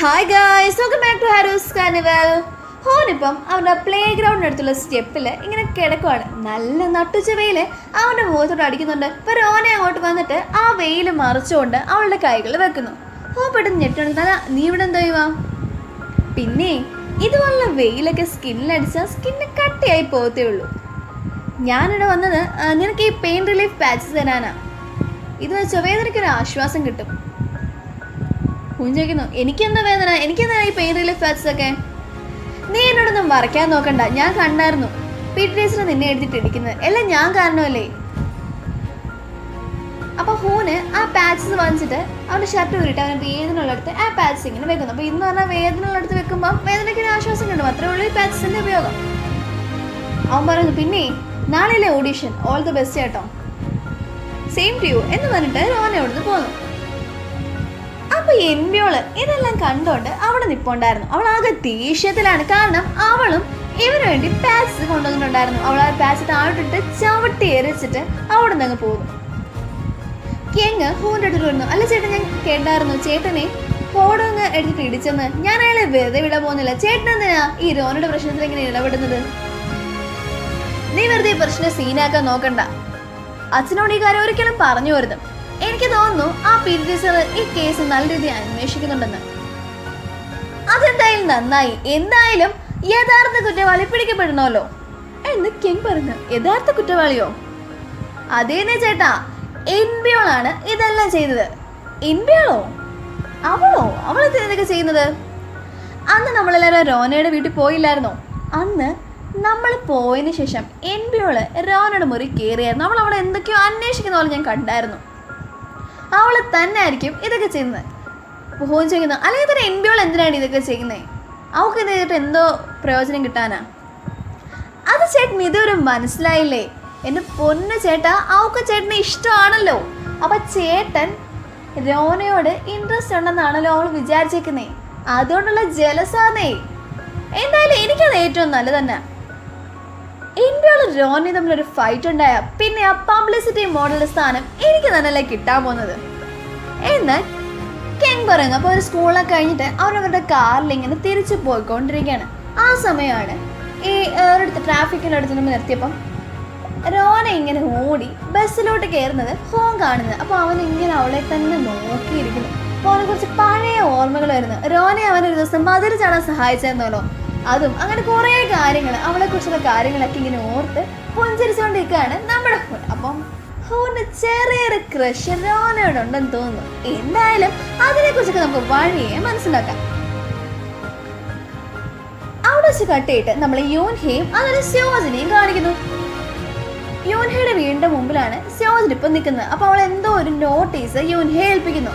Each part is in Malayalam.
Hi guys, welcome back to Haroo's carnival. ഹോനിപ്പം അവൻ്റെ പ്ലേ ഗ്രൗണ്ടിനടുത്തുള്ള സ്റ്റെപ്പിൽ ഇങ്ങനെ കിടക്കുവാണ്. നല്ല നട്ടുച്ച വെയിൽ അവൻ്റെ മുഖത്തോട്ട് അടിക്കുന്നുണ്ട്. ഇപ്പോൾ റോനെ അങ്ങോട്ട് വന്നിട്ട് ആ വെയിൽ മറിച്ചുകൊണ്ട് അവളുടെ കൈകൾ വെക്കുന്നു. ഹോ പെട്ടെന്ന് ഞെട്ടുണ്ടെങ്കിൽ നീ ഇവിടെ എന്തോ ചെയ്യുക? പിന്നെ ഇതുപോലുള്ള വെയിലൊക്കെ സ്കിന്നിലടിച്ചാൽ സ്കിന്ന് കട്ടിയായി പോകത്തേ ഉള്ളൂ. ഞാനിവിടെ വന്നത് നിനക്ക് ഈ പെയിൻ റിലീഫ് പാച്ചസ് തരാനാ. ഇത് വെച്ചോ വേദനയ്ക്കൊരു ആശ്വാസം കിട്ടും. ചോദിക്കുന്നു, എനിക്കെന്താ വേദന, എനിക്കെന്താ ഈ പെയിൻ റിലീഫ് പാച്ചസ് ഒക്കെ? നീ എന്നോടൊന്നും വരയ്ക്കാൻ നോക്കണ്ട, ഞാൻ കണ്ടായിരുന്നു പീറ്റി ടീച്ചർ നിന്നെ എടുത്തിട്ട് ഇടിക്കുന്നത്. എല്ലാം ഞാൻ കാരണമല്ലേ. അപ്പൊ ഹൂന് ആ പാച്ചസ് വാങ്ങിച്ചിട്ട് അവന്റെ ഷർട്ട് ഊരിട്ട് അവന് വേദന ഉള്ളിടത്ത് ആ പാച്ചസ് ഇങ്ങനെ വെക്കുന്നു. അപ്പൊ ഇന്ന് പറഞ്ഞാൽ വേദന ഉള്ളിടത്ത് വെക്കുമ്പോൾ വേദനയ്ക്ക് ഒരു ആശ്വാസം കിട്ടും. അത്രേ ഉള്ളൂ ഈ പാച്ചസിന്റെ ഉപയോഗം. അവൻ പറയുന്നു, പിന്നെ നാളെയല്ലേ ഓഡീഷൻ, ഓൾ ദി ബെസ്റ്റ് കേട്ടോ, സെയിം ടു യു എന്ന് പറഞ്ഞിട്ട് റോനെ അവിടുന്ന് പോന്നു. അപ്പൊ എൻവിയോള് ഇതെല്ലാം കണ്ടോണ്ട് അവിടെ നിപ്പുണ്ടായിരുന്നു. അവൾ ആകെ ദേഷ്യത്തിലാണ്. കാരണം അവളും ഇവന് വേണ്ടി പാച്ച് കൊണ്ടുവന്നിട്ടുണ്ടായിരുന്നു. അവൾ ആ പാച്ച് താഴോട്ടിട്ട് ചവിട്ടി എരിച്ചിട്ട് അവിടെ നിന്ന് പോകുന്നു. കെങ് ഹൂന്റെ അടുത്ത് വരുന്നു. അല്ല ചേട്ടൻ, ഞാൻ കേട്ടായിരുന്നു ചേട്ടനെ ഫോടോങ്ങ് എടുത്തിട്ട് ഇടിച്ചെന്ന്. ഞാൻ അയാളെ വെറുതെ വിടാൻ പോകുന്നില്ല. ചേട്ടൻ എന്തിനാ ഈ റോനയുടെ പ്രശ്നത്തിൽ ഇങ്ങനെ ഇടപെടുന്നത്? നീ വെറുതെ പ്രശ്നം സീനാക്കാൻ നോക്കണ്ട. അച്ഛനോട് ഈ കാര്യം ഒരിക്കലും പറഞ്ഞു വരുന്നു. എനിക്ക് തോന്നുന്നു ആ പീറ്റി ടീച്ചർ ഈ കേസ് നല്ല രീതിയിൽ അന്വേഷിക്കുന്നുണ്ടെന്ന്. അതെന്തായാലും നന്നായി. എന്തായാലും യഥാർത്ഥ കുറ്റവാളി പിടിക്കപ്പെടണമല്ലോ എന്ന് കെങ് പറഞ്ഞു. യഥാർത്ഥ കുറ്റവാളിയോ? അതേന്നെ ചേട്ടാ, എൻബിയോളാണ് ഇതെല്ലാം ചെയ്തത്. എൻബിയോളോ? അവളെ ഇതൊക്കെ ചെയ്യുന്നത്? അന്ന് നമ്മളെല്ലാവരും റോനയുടെ വീട്ടിൽ പോയില്ലായിരുന്നോ? അന്ന് നമ്മൾ പോയതിനു ശേഷം എൻബിയോള് റോനയുടെ മുറി കയറിയായിരുന്നു. അവൾ അവിടെ എന്തൊക്കെയോ അന്വേഷിക്കുന്ന പോലെ ഞാൻ കണ്ടായിരുന്നു. അവള് തന്നെ ആയിരിക്കും ഇതൊക്കെ ചെയ്യുന്നത്. ഹോൻ ചെയ്യുന്നു, അല്ലെങ്കിൽ തന്നെ എൻബിയോൾ എന്തിനാണ് ഇതൊക്കെ ചെയ്യുന്നത്? അവൾക്ക് ഇത് ചെയ്തിട്ട് എന്തോ പ്രയോജനം കിട്ടാനാ? അത് ചേട്ടൻ ഇതുവരെ മനസ്സിലായില്ലേ? എൻ്റെ പൊന്ന് ചേട്ടാ, അവൾക്ക് ചേട്ടനെ ഇഷ്ടമാണല്ലോ. അപ്പൊ ചേട്ടൻ റോനയോട് ഇൻട്രസ്റ്റ് ഉണ്ടെന്നാണല്ലോ അവൾ വിചാരിച്ചേക്കുന്നേ. അതുകൊണ്ടുള്ള ജലസാന്നേ. എന്തായാലും എനിക്കത് ഏറ്റവും നല്ലത് തന്നെ. എൻബിയോളും റോനി തമ്മിലൊരു ഫൈറ്റ് ഉണ്ടായ പിന്നെ ആ പബ്ലിസിറ്റി മോഡലിന്റെ സ്ഥാനം എനിക്ക് തന്നെയല്ലേ കിട്ടാൻ പോകുന്നത് എന്ന് കെങ് പറയുന്നു. അപ്പോൾ ഒരു സ്കൂളൊക്കെ കഴിഞ്ഞിട്ട് അവരവരുടെ കാറിൽ ഇങ്ങനെ തിരിച്ചു പോയിക്കൊണ്ടിരിക്കുകയാണ്. ആ സമയമാണ് ഈ ഒരിടത്ത് ട്രാഫിക്കിനടുത്ത് നമ്മൾ നിർത്തിയപ്പം റോന ഇങ്ങനെ ഓടി ബസ്സിലോട്ട് കയറുന്നത് ഹോം കാണുന്നത്. അപ്പോൾ അവൻ ഇങ്ങനെ അവളെ തന്നെ നോക്കിയിരിക്കുന്നു. അപ്പോൾ അവനെ കുറിച്ച് പഴയ ഓർമ്മകൾ വരുന്നു. റോനെ അവനൊരു ദിവസം മതിൽ ചാടാൻ സഹായിച്ചെന്നല്ലോ, അതും അങ്ങനെ കുറേ കാര്യങ്ങൾ, അവളെ കുറിച്ചുള്ള കാര്യങ്ങളൊക്കെ ഇങ്ങനെ ഓർത്ത് പുഞ്ചരിച്ചുകൊണ്ടിരിക്കുകയാണ് നമ്മുടെ ഹൂൻ. അപ്പം ഹൂന് ചെറിയൊരു ക്രഷ് റോനയോടുണ്ടെന്ന് തോന്നുന്നു. എന്തായാലും അതിനെ കുറിച്ചൊക്കെ നമുക്ക് വഴിയെ മനസ്സിലാക്കാം. അവിടെ വെച്ച് കട്ടിയിട്ട് നമ്മൾ യൂൻഹയും അതൊരു സ്യോജിനെയും കാണിക്കുന്നു. യൂൻഹയുടെ വീടിന്റെ മുമ്പിലാണ് സ്യോജിൻ ഇപ്പം നിൽക്കുന്നത്. അപ്പൊ അവൾ എന്തോ ഒരു നോട്ടീസ് യൂൻഹയെ ഏൽപ്പിക്കുന്നു.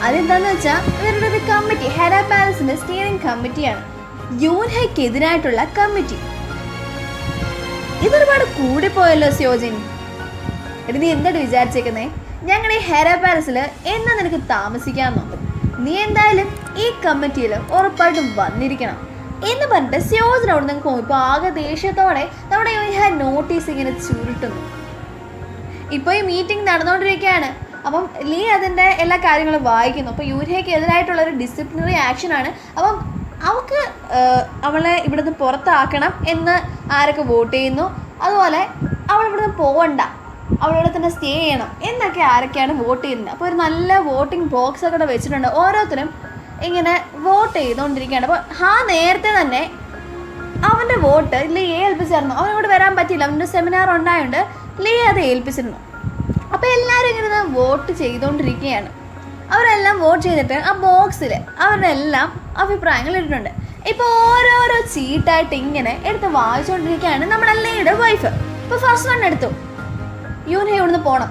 അതെന്താന്ന് വെച്ചാൽ ഇവരുടെ ഒരു കമ്മിറ്റി, ഹെര പാലസിന്റെ സ്റ്റിയറിംഗ് കമ്മിറ്റിയാണ്, യൂൻഹയ്ക്കെതിരായിട്ടുള്ള കമ്മിറ്റി. ഇതൊരുപാട് കൂടിപ്പോയല്ലോ സ്യോജിൻ. എടി, നീ എന്താണ് വിചാരിച്ചേക്കുന്നേ? ഞങ്ങളുടെ ഈ ഹെര പാലസിൽ എന്നാ നിനക്ക് താമസിക്കാമെന്നോ? നീ എന്തായാലും ഈ കമ്മിറ്റിയിൽ ഉറപ്പായിട്ടും വന്നിരിക്കണം എന്ന് പറഞ്ഞിട്ട് സ്യോജിൻ അവിടെ നിന്ന് പോകും. ഇപ്പൊ ആകെ ദേഷ്യത്തോടെ നമ്മുടെ യൂൻഹ നോട്ടീസ് ഇങ്ങനെ ചുരുട്ടുന്നു. ഇപ്പൊ ഈ മീറ്റിംഗ് നടന്നുകൊണ്ടിരിക്കുകയാണ്. അപ്പം ലീ അതിൻ്റെ എല്ലാ കാര്യങ്ങളും വായിക്കുന്നു. അപ്പോൾ യൂൻഹയ്ക്ക് എതിരായിട്ടുള്ള ഒരു ഡിസിപ്ലിനറി ആക്ഷനാണ്. അപ്പം അവൾക്ക് അവളെ ഇവിടുന്ന് പുറത്താക്കണം എന്ന് ആരൊക്കെ വോട്ട് ചെയ്യുന്നു, അതുപോലെ അവൾ ഇവിടുന്ന് പോകണ്ട, അവളിവിടെ തന്നെ സ്റ്റേ ചെയ്യണം എന്നൊക്കെ ആരൊക്കെയാണ് വോട്ട് ചെയ്യുന്നത്. അപ്പോൾ ഒരു നല്ല വോട്ടിംഗ് ബോക്സ് ഒക്കെ വെച്ചിട്ടുണ്ട്. ഓരോരുത്തരും ഇങ്ങനെ വോട്ട് ചെയ്തുകൊണ്ടിരിക്കുകയാണ്. അപ്പോൾ നേരത്തെ തന്നെ അവൻ്റെ വോട്ട് ലീയെ ഏൽപ്പിച്ചിരുന്നു. അവനോട് വരാൻ പറ്റിയില്ല, അവൻ്റെ സെമിനാർ ഉണ്ടായതുകൊണ്ട് ലീ അത് ഏൽപ്പിച്ചിരുന്നു. അപ്പോൾ എല്ലാവരും ഇങ്ങനെ വോട്ട് ചെയ്തുകൊണ്ടിരിക്കുകയാണ്. അവരെല്ലാം വോട്ട് ചെയ്തിട്ട് ആ ബോക്സിൽ അവരുടെ എല്ലാം അഭിപ്രായങ്ങൾ ഇട്ടിട്ടുണ്ട്. ഇപ്പോൾ ഓരോരോ ചീട്ടായിട്ട് ഇങ്ങനെ എടുത്ത് വായിച്ചുകൊണ്ടിരിക്കുകയാണ് നമ്മുടെ ലീയുടെ വൈഫ്. ഇപ്പോൾ ഫസ്റ്റ് വൺ എടുത്തു, യൂൻഹ ഇവിടുന്ന് പോകണം.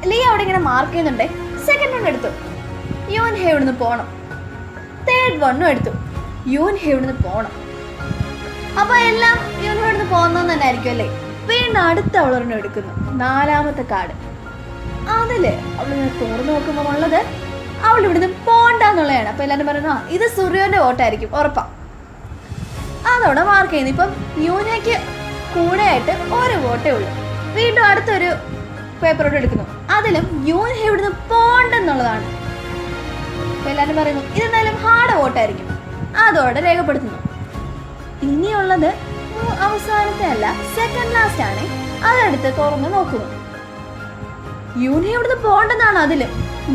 ലീ അവിടെ ഇങ്ങനെ മാർക്ക് ചെയ്യുന്നുണ്ട്. സെക്കൻഡ് വൺ എടുത്തു, യൂൻഹ ഇവിടുന്ന് പോകണം. തേർഡ് വണ്ണും എടുത്തു, യൂൻഹ ഇവിടുന്ന് പോകണം. അപ്പോൾ എല്ലാം യൂൻഹ ഇവിടുന്ന് പോകുന്നതെന്ന് തന്നെ ആയിരിക്കും അല്ലേ. വീണ്ടും അടുത്ത അവളൊരെണ്ണം എടുക്കുന്നു, നാലാമത്തെ കാർഡ്. അതില് അവളിങ്ങനെ തുറന്നു നോക്കുമ്പോൾ ഉള്ളത് അവൾ ഇവിടുന്ന് പോണ്ടെന്നുള്ളതാണ്. അപ്പൊ എല്ലാവരും പറയുന്നു, ഇത് സൂര്യോന്റെ വോട്ടായിരിക്കും ഉറപ്പാ. അതവിടെ മാർക്ക് ചെയ്യുന്നു. ഇപ്പം യൂനയ്ക്ക് കൂടെ ആയിട്ട് ഒരു വോട്ടേ ഉള്ളൂ. വീണ്ടും അടുത്തൊരു പേപ്പറോട് എടുക്കുന്നു. അതിലും യൂൻഹ ഇവിടുന്ന് പോണ്ടെന്നുള്ളതാണ്. അപ്പോൾ എല്ലാവരും പറയുന്നു ഇതെന്തായാലും ഹാർഡ് വോട്ടായിരിക്കും. അതോടെ രേഖപ്പെടുത്തുന്നു. ഇനിയുള്ളത് അവസാനത്തെ അല്ല, സെക്കൻഡ് ലാസ്റ്റ് ആണ്. അതെടുത്ത് തുറന്ന് നോക്കുന്നു. യൂൻഹെ ഇവിടുന്ന് പോകണ്ടെന്നാണ് അതിൽ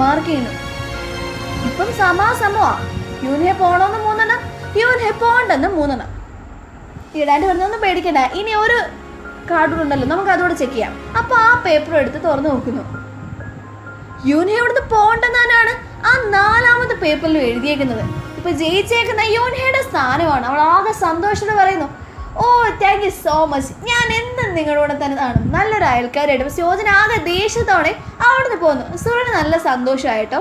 മാർക്ക് ചെയ്യുന്നു. ഇപ്പം സമമാ. യൂൻഹെ പോകണമെന്ന് 3 യൂൻഹെ പോകണ്ടെന്ന് 3. ഇടാണ്ട് പറഞ്ഞൊന്നും പേടിക്കണ്ട, ഇനി ഒരു കാർഡ് ഉണ്ടല്ലോ, നമുക്ക് അതോടെ ചെക്ക് ചെയ്യാം. അപ്പൊ ആ പേപ്പർ എടുത്ത് തുറന്നു നോക്കുന്നു. യൂൻഹെ ഇവിടുന്ന് പോകണ്ടെന്നാണ് ആ 4ാമത്തെ പേപ്പറിൽ എഴുതിയേക്കുന്നത്. ഇപ്പൊ ജയിച്ചേക്കുന്ന യൂൻഹയുടെ സ്ഥാനമാണ്. അവൾ ആകെ സന്തോഷത്തോടെ പറയുന്നു, ഓ താങ്ക് യു സോ മച്ച്, ഞാൻ എന്നും നിങ്ങളുടെ തന്നെ ആണ്, നല്ലൊരു അയൽക്കാരായിട്ട്. പക്ഷെ യോജന ആകെ ദേഷ്യത്തോടെ അവിടുന്ന് പോകുന്നു. സൂര്യന് നല്ല സന്തോഷമായിട്ടോ.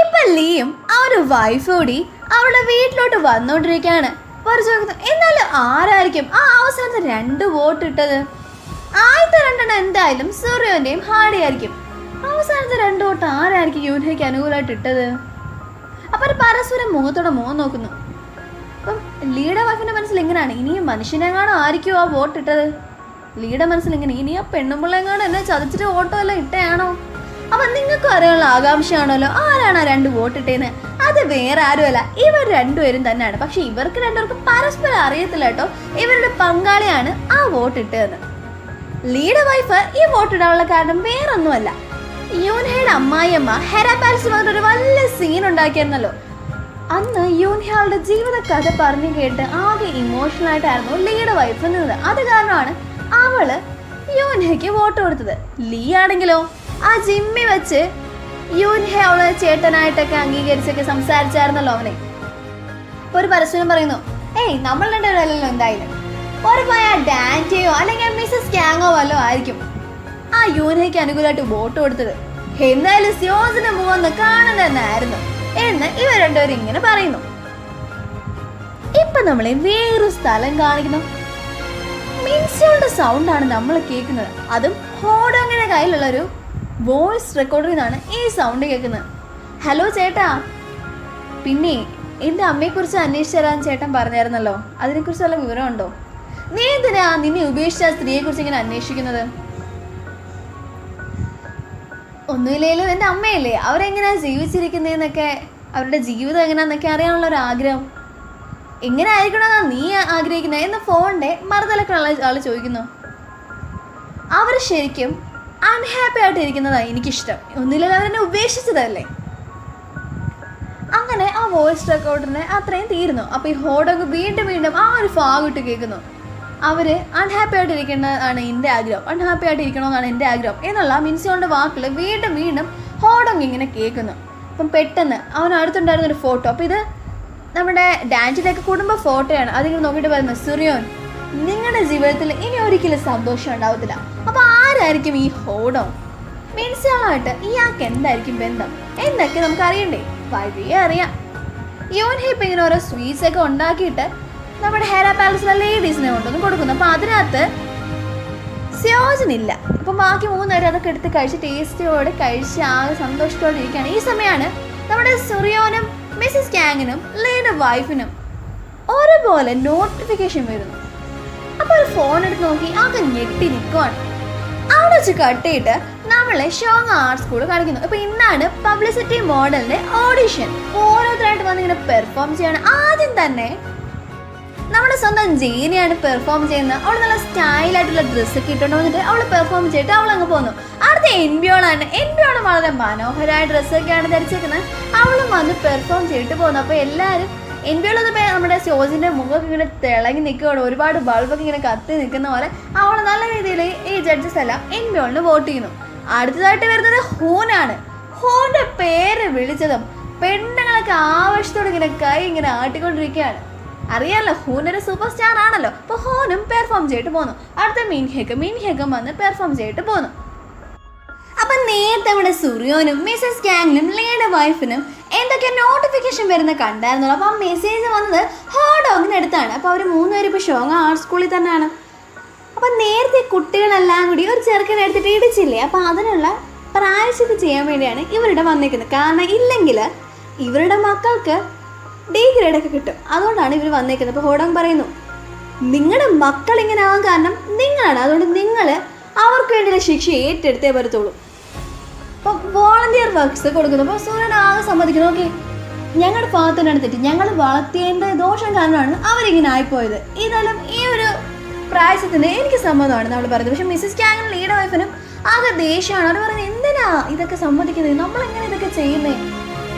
ഇപ്പൊ ലീയും അവരുടെ വൈഫ് കൂടി അവളുടെ വീട്ടിലോട്ട് വന്നോണ്ടിരിക്കുകയാണ്. ചോദിക്കുന്നു, എന്നാലും ആരായിരിക്കും ആ അവസാനത്തെ 2 വോട്ട് ഇട്ടത്? ആദ്യത്തെ 2 എന്തായാലും സൂര്യോന്റെയും ഹാർഡി ആയിരിക്കും. അവസാനത്തെ 2 വോട്ട് ആരായിരിക്കും യൂൻഹയ്ക്ക് അനുകൂലമായിട്ട് ഇട്ടത്? അപ്പൊ പരസ്പരം മുഖത്തോടെ മുഖം നോക്കുന്നു. അപ്പം ലീയുടെ വൈഫിന്റെ മനസ്സിൽ എങ്ങനെയാണ്, ഇനിയും മനുഷ്യനെങ്ങാണോ ആയിരിക്കും ആ വോട്ട് ഇട്ടത്? ലീയുടെ മനസ്സിൽ എങ്ങനെ, ഇനി ആ പെണ്ണുമ്പിള്ളെങ്ങാണോ എന്നെ ചതച്ചിട്ട് വോട്ടോ എല്ലാം ഇട്ടയാണോ? അപ്പൊ നിങ്ങൾക്കും അറിയാനുള്ള ആകാംക്ഷയാണല്ലോ ആരാണ് ആ 2 വോട്ട് ഇട്ടേന്ന്. അത് വേറെ ആരുമല്ല, ഇവർ 2 പേരും തന്നെയാണ്. പക്ഷെ ഇവർക്ക് 2 പേർക്കും പരസ്പരം അറിയത്തില്ല കേട്ടോ ഇവരുടെ പങ്കാളിയാണ് ആ വോട്ട് ഇട്ടതെന്ന്. ലീയുടെ വൈഫ് ഈ വോട്ട് ഇടാനുള്ള കാരണം വേറൊന്നുമല്ല, യൂൻഹയുടെ അമ്മായിയമ്മ ഹെറ പാലസിൽ വന്നിട്ട് ഒരു വലിയ സീൻ ഉണ്ടാക്കിയിരുന്നല്ലോ. അന്ന് യൂൻഹെ അവളുടെ ജീവിത കഥ പറഞ്ഞു കേട്ട് ആകെ ഇമോഷണൽ ആയിട്ടായിരുന്നു ലീയുടെ വൈഫ് നിന്നത്. അത് കാരണമാണ് അവള് യൂൻഹയ്ക്ക് വോട്ട് കൊടുത്തത്. ലീ ആണെങ്കിലോ ആ ജിമ്മി വെച്ച് യൂൻഹെ അവളെ ചേട്ടനായിട്ടൊക്കെ അംഗീകരിച്ചൊക്കെ സംസാരിച്ചായിരുന്നല്ലോ അവനെ. ഇപ്പൊ ഒരു പരസ്പരം പറയുന്നു, ഏയ് നമ്മൾ 2 പേരല്ലോ എന്തായാലും ഒരു പോയ ഡാൻറ്റയോ അല്ലെങ്കിൽ മിസ്സസ് ക്യാങ്ങോ വല്ലോ ആയിരിക്കും ആ യൂൻഹയ്ക്ക് അനുകൂലമായിട്ട് വോട്ട് കൊടുത്തത്. എന്തായാലും സ്യോസിന് മൂന്ന് കാണുന്നതെന്നായിരുന്നു എന്ന് ഇവർ 2 പേരും ഇങ്ങനെ പറയുന്നു. ഇപ്പൊ നമ്മളെ വേറൊരു സ്ഥലം കാണിക്കുന്നു. മിൻസിയുടെ സൗണ്ടാണ് നമ്മൾ കേൾക്കുന്നത്. അതും ഹോഡോങ്ങിന്റെ കയ്യിലുള്ളൊരു വോയിസ് റെക്കോർഡറിൽ നിന്നാണ് ഈ സൗണ്ട് കേൾക്കുന്നത്. ഹലോ ചേട്ടാ, പിന്നെ എൻ്റെ അമ്മയെക്കുറിച്ച് അന്വേഷിച്ചു തരാൻ ചേട്ടൻ പറഞ്ഞായിരുന്നല്ലോ, അതിനെക്കുറിച്ച് വല്ല വിവരമുണ്ടോ? നീ എന്തിനാ നിന്നെ ഉപേക്ഷിച്ച സ്ത്രീയെ കുറിച്ച് ഇങ്ങനെ അന്വേഷിക്കുന്നത്? ഒന്നുമില്ലേലും എൻ്റെ അമ്മയല്ലേ, അവരെങ്ങനെയാ ജീവിച്ചിരിക്കുന്നതെന്നൊക്കെ, അവരുടെ ജീവിതം എങ്ങനെയാന്നൊക്കെ അറിയാനുള്ള ഒരു ആഗ്രഹം. എങ്ങനെ ആയിരിക്കണമെന്നാ നീ ആഗ്രഹിക്കുന്നത് എന്ന് ഫോണിൻ്റെ മറുതലക്കുള്ള ആൾ ചോദിക്കുന്നു. അവർ ശരിക്കും അൺഹാപ്പി ആയിട്ട് ഇരിക്കുന്നതാണ് എനിക്കിഷ്ടം, ഒന്നുമില്ലല്ലോ അവരെന്നെ ഉപേക്ഷിച്ചതല്ലേ. അങ്ങനെ ആ വോയിസ് റെക്കോർഡിന് അത്രയും തീരുന്നു. അപ്പോൾ ഈ ഹോഡോഗ് വീണ്ടും ആ ഒരു ഭാഗമിട്ട് കേൾക്കുന്നു. അവർ അൺഹാപ്പി ആയിട്ടിരിക്കേണ്ടതാണ് എൻ്റെ ആഗ്രഹം, അൺഹാപ്പി ആയിട്ടിരിക്കണമെന്നാണ് എൻ്റെ ആഗ്രഹം എന്നുള്ള മിൻസിയോന്റെ വാക്കുകൾ വീണ്ടും ഹോഡോങ് ഇങ്ങനെ കേൾക്കുന്നു. അപ്പം പെട്ടെന്ന് അവൻ അടുത്തുണ്ടായിരുന്നൊരു ഫോട്ടോ, അപ്പോൾ ഇത് നമ്മുടെ ഡാൻസിൻ്റെയൊക്കെ കുടുംബ ഫോട്ടോയാണ്. അതിങ്ങനെ നോക്കിയിട്ട് പറയുന്നത്, സുറിയോൻ നിങ്ങളുടെ ജീവിതത്തിൽ ഇനി ഒരിക്കലും സന്തോഷം ഉണ്ടാവത്തില്ല. അപ്പോൾ ആരായിരിക്കും ഈ ഹോഡോങ്? മിൻസിയാളായിട്ട് ഇയാൾക്ക് എന്തായിരിക്കും ബന്ധം എന്നൊക്കെ നമുക്ക് അറിയണ്ടേ? വഴിയേ അറിയാം. യൂൻഹെ ഇപ്പം ഇങ്ങനെ ഓരോ സ്വീറ്റ്സ് ഒക്കെ ഉണ്ടാക്കിയിട്ട് നമ്മുടെ ഹെറ പാലസിലെ ലേഡീസിനെ കൊണ്ടൊന്നും കൊടുക്കുന്നു. അപ്പോൾ അതിനകത്ത് സ്യോജനില്ല. അപ്പം ബാക്കി 3 പേര് അതൊക്കെ എടുത്ത് കഴിച്ച് ടേസ്റ്റോടെ കഴിച്ച് ആകെ സന്തോഷത്തോടെ ഇരിക്കുകയാണ്. ഈ സമയമാണ് നമ്മുടെ സുറിയോനും മിസ്സിസ് ക്യാങ്ങിനും ലീയുടെ വൈഫിനും ഒരുപോലെ നോട്ടിഫിക്കേഷൻ വരുന്നു. അപ്പോൾ ഒരു ഫോൺ എടുത്ത് നോക്കി ആകെ ഞെട്ടി നിൽക്കുവാണ്. അവിടെ വെച്ച് കട്ട് ചെയ്തിട്ട് നമ്മളെ ഷോങ് ആർട്ട് സ്കൂൾ കാണിക്കുന്നു. അപ്പോൾ ഇന്നാണ് പബ്ലിസിറ്റി മോഡലിൻ്റെ ഓഡിഷൻ. ഓരോരുത്തരായിട്ട് വന്ന് ഇങ്ങനെ പെർഫോം ചെയ്യാണ്. ആദ്യം തന്നെ നമ്മുടെ സ്വന്തം ജേനിയാണ് പെർഫോം ചെയ്യുന്നത്. അവൾ നല്ല സ്റ്റൈലായിട്ടുള്ള ഡ്രസ്സൊക്കെ ഇട്ടുകൊണ്ട് വന്നിട്ട് അവൾ പെർഫോം ചെയ്തിട്ട് അവൾ അങ്ങ് പോകുന്നു. അടുത്ത എൻബിയോളാണ്. എൻബിയോള് വളരെ മനോഹരമായ ഡ്രസ്സൊക്കെയാണ് ധരിച്ചേക്കുന്നത്. അവളും വന്ന് പെർഫോം ചെയ്തിട്ട് പോകുന്നു. അപ്പോൾ എല്ലാവരും എൻബിയോളെന്ന് നമ്മുടെ ഷോസിൻ്റെ മുഖമൊക്കെ ഇങ്ങനെ തിളങ്ങി നിൽക്കുകയാണ്. ഒരുപാട് ബൾബൊക്കെ ഇങ്ങനെ കത്തി നിൽക്കുന്ന പോലെ അവൾ നല്ല രീതിയിൽ ഈ ജഡ്ജസ് എല്ലാം എൻബിയോളിന് വോട്ട് ചെയ്യുന്നു. അടുത്തതായിട്ട് വരുന്നത് ഹൂനാണ്. ഹൂൻ്റെ പേര് വിളിച്ചതും പെണ്ണുങ്ങളൊക്കെ ആവശ്യത്തോടെ ഇങ്ങനെ കൈ ഇങ്ങനെ ആട്ടിക്കൊണ്ടിരിക്കുകയാണ്. അറിയാമല്ലോ, ഹൂനൊരു സൂപ്പർ സ്റ്റാർ ആണല്ലോ. അപ്പോൾ ഹൂനും പെർഫോം ചെയ്തിട്ട് പോന്നു. അടുത്ത മിൻഹ്യക്കും വന്ന് പെർഫോം ചെയ്തിട്ട് പോന്നു. അപ്പം നേരത്തെ നമ്മുടെ സുറിയോനും മിസ്സസ് ക്യാങ്ങിനും ലീയുടെ വൈഫിനും എന്തൊക്കെ നോട്ടിഫിക്കേഷൻ വരുന്ന കണ്ടായിരുന്നല്ലോ. അപ്പോൾ ആ മെസ്സേജ് വന്നത് ഹോഡോങ്ങിന് അടുത്താണ്. അപ്പോൾ അവർ 3 പേര് ഇപ്പോൾ ഷോങ് ആർട്ട് സ്കൂളിൽ തന്നെയാണ്. അപ്പം നേരത്തെ കുട്ടികളെല്ലാം കൂടി ഒരു ചെറുക്കനെ എടുത്തിട്ട് ഇടിച്ചില്ലേ, അപ്പോൾ അതിനുള്ള പ്രായശ്ചിത്തം ചെയ്യാൻ വേണ്ടിയാണ് ഇവരുടെ വന്നേക്കുന്നത്. കാരണം ഇല്ലെങ്കിൽ ഇവരുടെ മക്കൾക്ക് ഡി ഗ്രേഡൊക്കെ കിട്ടും. അതുകൊണ്ടാണ് ഇവർ വന്നേക്കുന്നത്. അപ്പോൾ ഹോഡോങ് പറയുന്നു, നിങ്ങളുടെ മക്കൾ ഇങ്ങനെ ആവാൻ കാരണം നിങ്ങളാണ്, അതുകൊണ്ട് നിങ്ങൾ അവർക്ക് വേണ്ടിയുള്ള ശിക്ഷ ഏറ്റെടുത്തേ പറ്റത്തുള്ളൂ. അപ്പോൾ വോളണ്ടിയർ വർക്ക്സ് കൊടുക്കുന്നു. അപ്പോൾ സൂര്യൻ ആകെ സമ്മതിക്കുന്നു, ഓക്കെ ഞങ്ങളുടെ ഭാഗത്ത് തന്നെയാണ് തെറ്റി, ഞങ്ങൾ വളർത്തിയതിൻ്റെ ദോഷം കാരണമാണ് അവരിങ്ങനെ ആയിപ്പോയത്, ഇതെല്ലാം ഈ ഒരു പ്രായസത്തിന് എനിക്ക് സമ്മതമാണ് നമ്മൾ പറയുന്നത്. പക്ഷെ മിസ്സിസ് ക്യാങ്ങൻ ലീയുടെ വൈഫിനും ആകെ ദേഷ്യമാണ്. അവർ പറയുന്നത് എന്തിനാ ഇതൊക്കെ സമ്മതിക്കുന്നത്, നമ്മളെങ്ങനെ ഇതൊക്കെ ചെയ്യുന്നത്.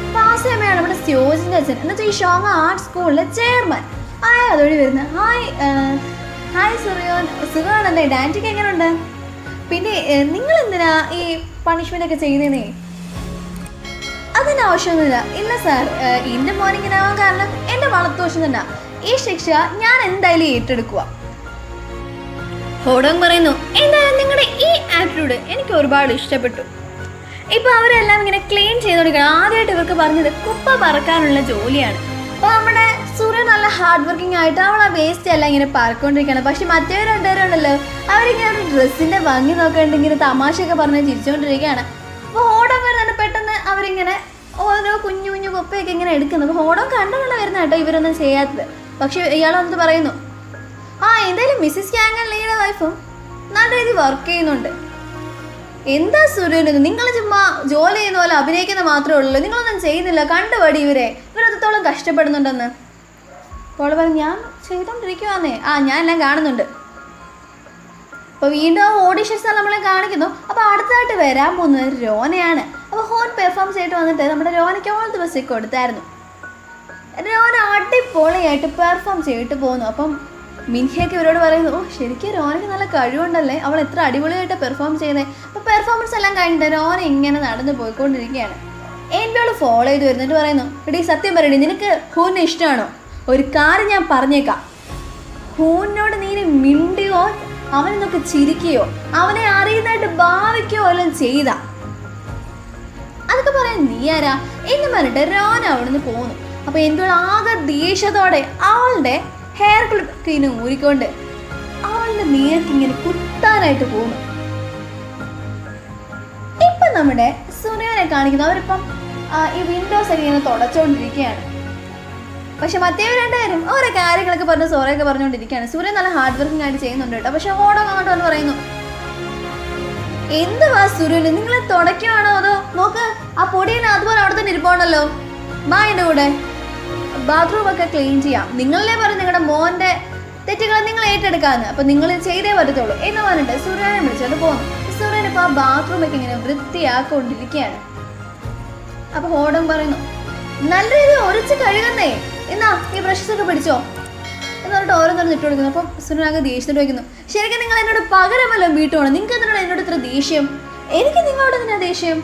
അപ്പോൾ ആ സമയമാണ് നമ്മുടെ സ്യോജിൻ്റെ അച്ഛൻ എന്ന് വെച്ചാൽ ഈ ഷോങ് ആർട്ട് സ്കൂളിലെ ചെയർമാൻ അതുവഴി വരുന്നത്. ഹായ് സുറിയോൻ, സുഖമാണല്ലേ, ഡാൻറ്റിക്ക് എങ്ങനെയുണ്ട്, പിന്നെ നിങ്ങൾ എന്തിനാ ഈ പണിഷ്മെൻ്റ് ഒക്കെ ചെയ്യുന്നതേ. അതിന് ആവശ്യമൊന്നുമില്ല. ഇല്ല സാർ, എൻ്റെ മോർണിംഗ് ആവാൻ കാരണം എൻ്റെ വളർത്തുവശം തന്നെ, ഈ ശിക്ഷ ഞാൻ എന്തായാലും ഏറ്റെടുക്കുക. ഹോഡോങ് പറയുന്നു, എന്തായാലും നിങ്ങളുടെ ഈ ആറ്റിറ്റ്യൂഡ് എനിക്ക് ഒരുപാട് ഇഷ്ടപ്പെട്ടു. ഇപ്പോൾ അവരെല്ലാം ഇങ്ങനെ ക്ലീൻ ചെയ്തുകൊണ്ടിരിക്കണം. ആദ്യമായിട്ട് ഇവർക്ക് പറഞ്ഞത് കുപ്പ പറക്കാനുള്ള ജോലിയാണ്. അപ്പോൾ നമ്മുടെ സൂര്യ നല്ല ഹാർഡ് വർക്കിംഗ് ആയിട്ട് അവൾ ആ വേസ്റ്റ് എല്ലാം ഇങ്ങനെ പറക്കൊണ്ടിരിക്കുകയാണ്. പക്ഷെ മറ്റേ രണ്ടുപേരും ഉണ്ടല്ലോ, അവരിങ്ങനെ ഒരു ഡ്രസ്സിൻ്റെ ഭംഗി നോക്കേണ്ട ഇങ്ങനെ തമാശയൊക്കെ പറഞ്ഞ് ചിരിച്ചുകൊണ്ടിരിക്കുകയാണ്. അപ്പോൾ ഹോഡോങ് വരുന്നുണ്ട്, പെട്ടെന്ന് അവരിങ്ങനെ ഓരോ കുഞ്ഞു കുഞ്ഞു കുപ്പയൊക്കെ ഇങ്ങനെ എടുക്കുന്നു. അപ്പോൾ ഹോഡോങ് കണ്ടുകൊള്ള വരുന്ന കേട്ടോ ഇവരൊന്നും ചെയ്യാത്തത്. പക്ഷെ ഇയാൾ വന്നിട്ട് പറയുന്നു, എന്തായാലും മിസ്സിസ് ക്യാങ്ങൻ ലീയുടെ വൈഫും നല്ല രീതിയിൽ വർക്ക് ചെയ്യുന്നുണ്ട്. എന്താ സൂര്യന്, നിങ്ങൾ ചുമ്മാ ജോലി ചെയ്യുന്ന പോലെ അഭിനയിക്കുന്ന മാത്രമേ ഉള്ളൂ, നിങ്ങളൊന്നും ചെയ്യുന്നില്ല, കണ്ടുപടി ഇവരത്രത്തോളം കഷ്ടപ്പെടുന്നുണ്ടെന്ന്. അപ്പോൾ പറഞ്ഞു, ഞാൻ ചെയ്തോണ്ടിരിക്കുവാന്നേ, ഞാൻ എല്ലാം കാണുന്നുണ്ട്. അപ്പോൾ വീണ്ടും ഓഡിഷൻസ് നമ്മളെ കാണിക്കുന്നു. അപ്പോൾ അടുത്തായിട്ട് വരാൻ പോകുന്നത് രോനയാണ്. അപ്പോൾ ഹോൺ പെർഫോം ചെയ്തിട്ട് വന്നിട്ട് നമ്മുടെ രോനയ്ക്ക് ഓൾ ദിവസം കൊടുത്തായിരുന്നു. രോന അടിപൊളിയായിട്ട് പെർഫോം ചെയ്തിട്ട് പോകുന്നു. അപ്പം മിൻഹയൊക്കെ ഇവരോട് പറയുന്നു, ശരിക്കും രോനയ്ക്ക് നല്ല കഴിവുണ്ടല്ലേ, അവൾ എത്ര അടിപൊളിയായിട്ട് പെർഫോം ചെയ്യുന്നത്. അപ്പോൾ പെർഫോമൻസ് എല്ലാം കഴിഞ്ഞിട്ട് രോന ഇങ്ങനെ നടന്നു പോയിക്കൊണ്ടിരിക്കുകയാണ്. എൻ്റെ അവൾ ഫോളോ ചെയ്ത് വരുന്നിട്ട് പറയുന്നു, എടീ സത്യം പറയണേ, നിനക്ക് ഹൂനെ ഇഷ്ടമാണോ? ഒരു കാര്യം ഞാൻ പറഞ്ഞേക്കാം, ഹൂനോട് നീ മിണ്ടിയോ അവനെ നോക്കി ചിരിക്കുകയോ അവനെ അറിയുന്നതായിട്ട് ഭാവിക്കുകയോ എല്ലാം ചെയ്താ അതൊക്കെ പറയാൻ നീ ആരാ എന്ന് പറഞ്ഞിട്ട് രോന അവിടുന്ന് പോകുന്നു. അപ്പൊ എൻ്റെ ആകെ ദേഷ്യത്തോടെ അവളുടെ ഹെയർ ക്ലിപ്പിന് ഊരിക്കൊണ്ട് അവളുടെ നേർക്ക് ഇങ്ങനെ കുത്താനായിട്ട് പോകുന്നു. ഇപ്പൊ നമ്മുടെ സുനിയോനെ കാണിക്കുന്നു. അവരിപ്പം ഈ വിൻഡോസ് ഒക്കെ ഇങ്ങനെ തുടച്ചുകൊണ്ടിരിക്കുകയാണ്. പക്ഷെ മറ്റേ രണ്ടുപേരും ഓരോ കാര്യങ്ങളൊക്കെ പറഞ്ഞ് സോറയൊക്കെ പറഞ്ഞുകൊണ്ടിരിക്കുകയാണ്. സൂര്യൻ നല്ല ഹാർഡ് വർക്കിംഗ് ആയിട്ട് ചെയ്യുന്നുണ്ട് കേട്ടോ. പക്ഷെ ഓടോ അങ്ങോട്ട് വന്ന് പറയുന്നു, എന്തുവാ സൂര്യന്, നിങ്ങൾ തുടയ്ക്കുവാണോ അതോ നോക്ക് ആ പൊടിയിൽ അതുപോലെ അവിടെ തന്നെ ഇരിപ്പുണ്ടല്ലോ, എൻ്റെ കൂടെ ബാത്റൂം ഒക്കെ ക്ലീൻ ചെയ്യാം, നിങ്ങളല്ലേ പറഞ്ഞു നിങ്ങളുടെ മോന്റെ തെറ്റുകളെ നിങ്ങൾ ഏറ്റെടുക്കാന്ന്, അപ്പൊ നിങ്ങൾ ചെയ്തേ പറ്റത്തുള്ളൂ എന്ന് പറഞ്ഞിട്ട് സൂര്യനെ വിളിച്ചോണ്ട് പോകുന്നു. സൂര്യൻ ഇപ്പൊ ആ ബാത്റൂം ഒക്കെ ഇങ്ങനെ വൃത്തിയാക്കൊണ്ടിരിക്കുകയാണ്. അപ്പൊ ഹോഡം പറയുന്നു, നല്ല രീതിയിൽ ഒരച്ച് കഴുകുന്നേ, എന്നാ ഈ ബ്രഷസ് ഒക്കെ പിടിച്ചോ എന്ന് പറഞ്ഞിട്ട് ഓരോന്നോരം ഇട്ട് കൊടുക്കുന്നു. അപ്പം സുനിനാകെ ദേഷ്യത്തോട് വയ്ക്കുന്നു, ശരിക്കും നിങ്ങൾ എന്നോട് പകരമല്ലോ വീട്ടുവാണ്, നിങ്ങൾക്ക് എന്തിനാണ് എന്നോട് ഇത്ര ദേഷ്യം? എനിക്ക് നിങ്ങളോട് എന്തിനാ ദേഷ്യം?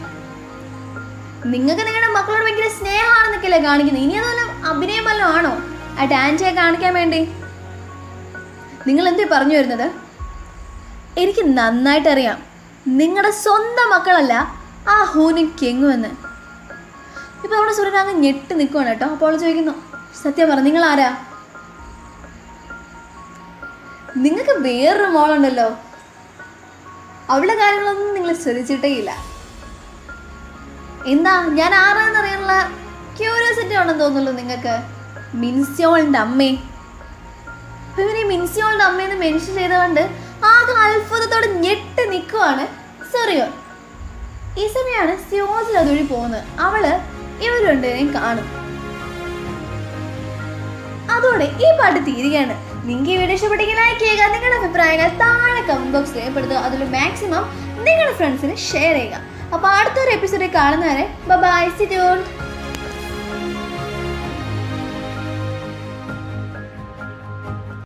നിങ്ങൾക്ക് നിങ്ങളുടെ മക്കളോട് ഭയങ്കര സ്നേഹമാണെന്നൊക്കെയല്ലേ കാണിക്കുന്നത്, ഇനി അതുപോലെ അഭിനയം വല്ലതും ആണോ ആ ഡാൻസിയെ കാണിക്കാൻ വേണ്ടി? നിങ്ങൾ എന്തേ പറഞ്ഞു വരുന്നത്? എനിക്ക് നന്നായിട്ടറിയാം നിങ്ങളുടെ സ്വന്തം മക്കളല്ല ആ ഹൂനും കെങ്ങുമെന്ന്. ഇപ്പൊ നമ്മുടെ സൂര്യൻ അങ്ങ് ഞെട്ട് നിൽക്കുവാണ് കേട്ടോ. അപ്പോൾ അവൾ ചോദിക്കുന്നു, സത്യം പറ, നിങ്ങൾ ആരാ? നിങ്ങൾക്ക് വേറൊരു മോളുണ്ടല്ലോ, അവളുടെ കാര്യങ്ങളൊന്നും നിങ്ങൾ ശ്രദ്ധിച്ചിട്ടേ ഇല്ല. എന്താ ഞാൻ ആരാന്നറിയാനുള്ള ക്യൂരിയോസിറ്റി ഉണ്ടെന്ന് തോന്നുള്ളൂ നിങ്ങൾക്ക്. മിൻസിയോളിൻ്റെ അമ്മേ. അപ്പൊ ഇവര് ഈ മിൻസിയോളിൻ്റെ അമ്മയെന്ന് മെൻഷൻ ചെയ്തുകൊണ്ട് ആകെ അത്ഭുതത്തോടെ ഞെട്ട് നിൽക്കുവാണ് സൂര്യോൻ. ഈ സമയമാണ് സ്യോസിൽ അതുവഴി പോകുന്നത്. അവള് ഇവരുണ്ടെയും കാണും. അതോടെ ഈ പാട്ട് തീരുകയാണ്. നിങ്ങൾക്ക് ഈ വീഡിയോ ഇഷ്ടപ്പെട്ടെങ്കിൽ ലൈക്ക് ചെയ്യുക, നിങ്ങളുടെ അഭിപ്രായങ്ങൾ താഴെ കമന്റ് ബോക്സിൽ രേഖപ്പെടുത്തുക, അതിൽ മാക്സിമം നിങ്ങളുടെ ഫ്രണ്ട്സിന് ഷെയർ ചെയ്യുക. അപ്പോൾ അടുത്തൊരു എപ്പിസോഡിൽ കാണുന്നവരെ ബൈ, സി ട്യൂൺഡ്.